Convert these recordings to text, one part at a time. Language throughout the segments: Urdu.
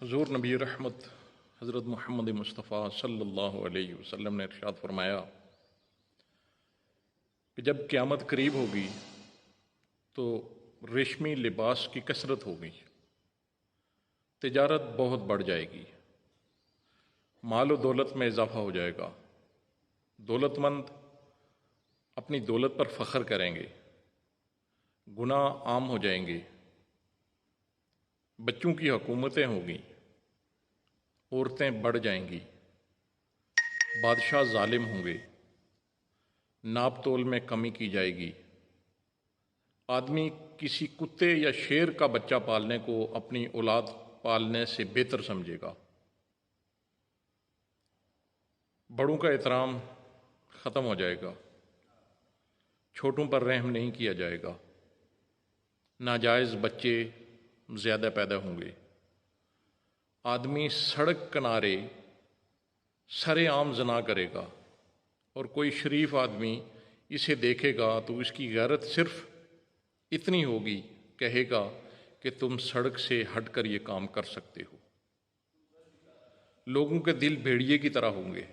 حضور نبی رحمت حضرت محمد مصطفیٰ صلی اللہ علیہ وسلم نے ارشاد فرمایا کہ جب قیامت قریب ہوگی تو ریشمی لباس کی کثرت ہوگی، تجارت بہت بڑھ جائے گی، مال و دولت میں اضافہ ہو جائے گا، دولت مند اپنی دولت پر فخر کریں گے، گناہ عام ہو جائیں گے، بچوں کی حکومتیں ہوں گی، عورتیں بڑھ جائیں گی، بادشاہ ظالم ہوں گے، ناپ تول میں کمی کی جائے گی، آدمی کسی کتے یا شیر کا بچہ پالنے کو اپنی اولاد پالنے سے بہتر سمجھے گا، بڑوں کا احترام ختم ہو جائے گا، چھوٹوں پر رحم نہیں کیا جائے گا، ناجائز بچے زیادہ پیدا ہوں گے، آدمی سڑک کنارے سرے عام زنا کرے گا اور کوئی شریف آدمی اسے دیکھے گا تو اس کی غیرت صرف اتنی ہوگی، کہے گا کہ تم سڑک سے ہٹ کر یہ کام کر سکتے ہو۔ لوگوں کے دل بھیڑیے کی طرح ہوں گے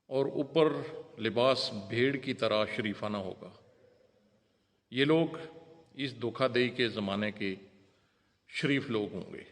اور اوپر لباس بھیڑ کی طرح شریفانہ ہوگا۔ یہ لوگ اس دھوکہ دہی کے زمانے کے شریف لوگ ہوں گے۔